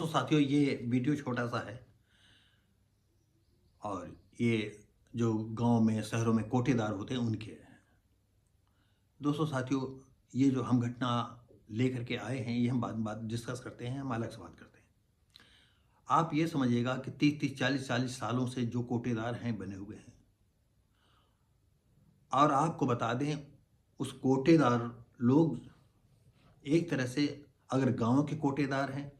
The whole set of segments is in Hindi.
दोस्तों साथियों, ये वीडियो छोटा सा है और ये जो गांव में शहरों में कोटेदार होते हैं उनके हैं। दोस्तों साथियों, ये जो हम घटना लेकर के आए हैं ये हम बात डिस्कस करते हैं, हम अलग से बात करते हैं। आप ये समझिएगा कि 30-30 40-40 सालों से जो कोटेदार हैं बने हुए हैं, और आपको बता दें उस कोटेदार लोग एक तरह से अगर गांव के कोटेदार हैं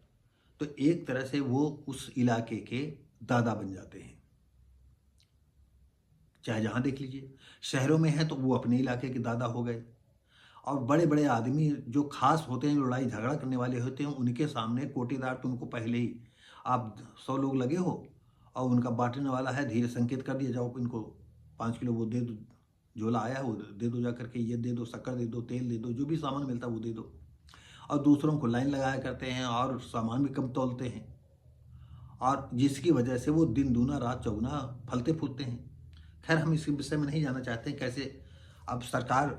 तो एक तरह से वो उस इलाके के दादा बन जाते हैं। चाहे जहाँ देख लीजिए, शहरों में है तो वो अपने इलाके के दादा हो गए, और बड़े बड़े आदमी जो खास होते हैं, जो लड़ाई झगड़ा करने वाले होते हैं, उनके सामने कोटेदार तो उनको पहले ही, आप 100 लोग लगे हो और उनका बांटने वाला है, धीरे संकेत कर दिया जाओ इनको 5 किलो वो दे दो, झोला आया है वो दे दो, जा करके ये दे दो, शक्कर दे दो, तेल दे दो, जो भी सामान मिलता है वो दे दो। और दूसरों को लाइन लगाया करते हैं और सामान भी कम तोलते हैं, और जिसकी वजह से वो दिन दूना रात चौगुना फलते फूलते हैं। खैर, हम इस विषय में नहीं जाना चाहते हैं कैसे। अब सरकार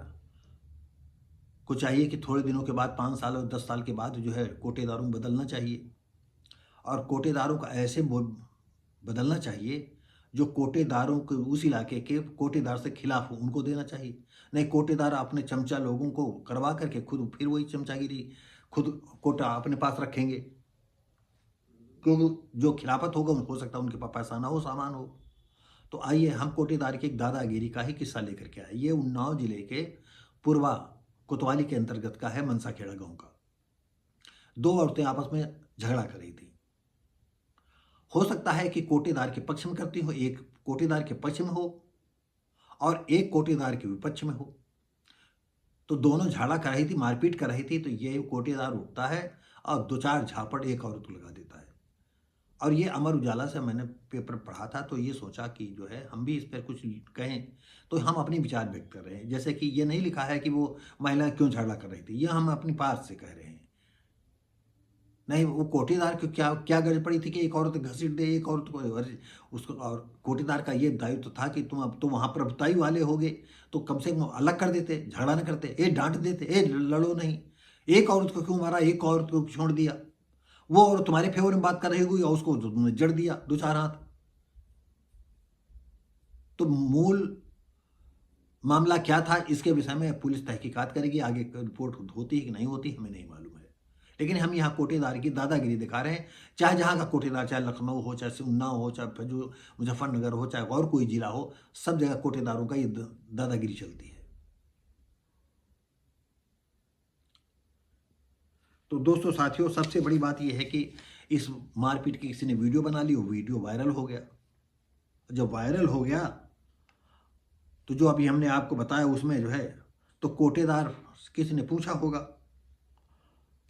को चाहिए कि थोड़े दिनों के बाद, 5 साल और 10 साल के बाद जो है कोटेदारों में बदलना चाहिए, और कोटेदारों का ऐसे बदलना चाहिए जो कोटेदारों के उस इलाके के कोटेदार से खिलाफ हो, उनको देना चाहिए। नहीं, कोटेदार अपने चमचा लोगों को करवा करके खुद फिर वही चमचागिरी खुद कोटा अपने पास रखेंगे, क्योंकि जो खिलाफत होगा हो सकता है उनके पास पैसा ना हो, सामान हो। तो आइए हम कोटेदार की एक दादागिरी का ही किस्सा लेकर के आए। ये उन्नाव जिले के पूर्वा कोतवाली के अंतर्गत का है, मनसाखेड़ा गांव का। 2 औरतें आपस में झगड़ा कर रही थी। हो सकता है कि कोटेदार के पक्ष में करती हो, एक कोटेदार के पक्ष में हो और एक कोटेदार के विपक्ष में हो। तो दोनों झगड़ा कर रही थी, मारपीट कर रही थी, तो ये कोटेदार उठता है और 2-4 झापड़ एक औरत को लगा देता है। और ये अमर उजाला से मैंने पेपर पढ़ा था, तो ये सोचा कि जो है हम भी इस पर कुछ कहें, तो हम अपने विचार व्यक्त कर रहे हैं। जैसे कि ये नहीं लिखा है कि वो महिला क्यों झगड़ा कर रही थी, ये हम अपनी पास से कह रहे हैं। नहीं, वो कोटेदार को क्या क्या गरज पड़ी थी कि एक औरत घसीट दे एक औरत को, उसको। और कोटेदार का ये दायित्व तो था कि तुम अब तो वहाँ पर अबताई वाले होगे तो कम से कम अलग कर देते, झगड़ा न करते, डांट देते, लड़ो नहीं, एक औरत को क्यों मारा, एक औरत को छोड़ दिया, वो और तुम्हारे फेवर में बात कर रही हुई और उसको तुमने जड़ दिया 2-4 हाथ। तो मूल मामला क्या था, इसके विषय में पुलिस तहकीकात करेगी, आगे रिपोर्ट होती है कि नहीं होती हमें नहीं मालूम है। लेकिन हम यहाँ कोटेदार की दादागिरी दिखा रहे हैं। चाहे जहाँ का कोटेदार, चाहे लखनऊ हो, चाहे उन्नाव हो, चाहे जो मुजफ्फरनगर हो, चाहे और कोई जिला हो, सब जगह कोटेदारों का ये दादागिरी चलती है। तो दोस्तों साथियों, सबसे बड़ी बात यह है कि इस मारपीट की किसी ने वीडियो बना ली, वो वीडियो वायरल हो गया। जब वायरल हो गया तो जो अभी हमने आपको बताया उसमें जो है, तो कोटेदार किसी ने पूछा होगा,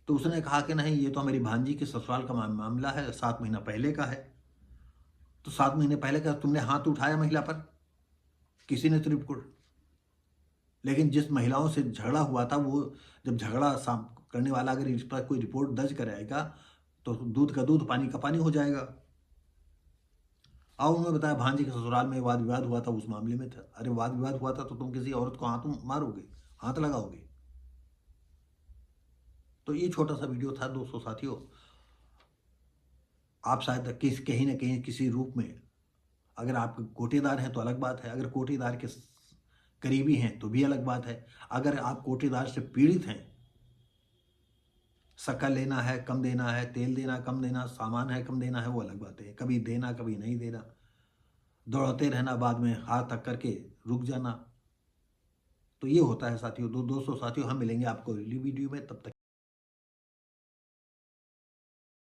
तो उसने कहा कि नहीं, ये तो मेरी भांजी के ससुराल का मामला है, 7 महीना पहले का है। तो 7 महीने पहले का तुमने हाथ उठाया महिला पर, किसी ने तो रिपोर्ट। लेकिन जिस महिलाओं से झगड़ा हुआ था, वो जब झगड़ा करने वाला अगर इस पर कोई रिपोर्ट दर्ज कराएगा तो दूध का दूध पानी का पानी हो जाएगा। और उन्होंने बताया भांजी के ससुराल में वाद विवाद हुआ था, उस मामले में था। अरे वाद विवाद हुआ था तो तुम किसी औरत को हाथ मारोगे, हाथ लगाओगे? तो ये छोटा सा वीडियो था दोस्तों साथियों। आप शायद कहीं ना कहीं किसी रूप में, अगर आप कोटेदार हैं तो अलग बात है, अगर कोटेदार के करीबी हैं तो भी अलग बात है। अगर आप कोटेदार से पीड़ित हैं, शक्कर लेना है कम देना है, तेल देना कम देना, सामान है कम देना है, वो अलग बात है। कभी देना कभी नहीं देना, दौड़ते रहना, बाद में हाथ तक करके रुक जाना। तो ये होता है साथियों। दोस्तों साथियों, हम मिलेंगे आपको अगली वीडियो में, तब तक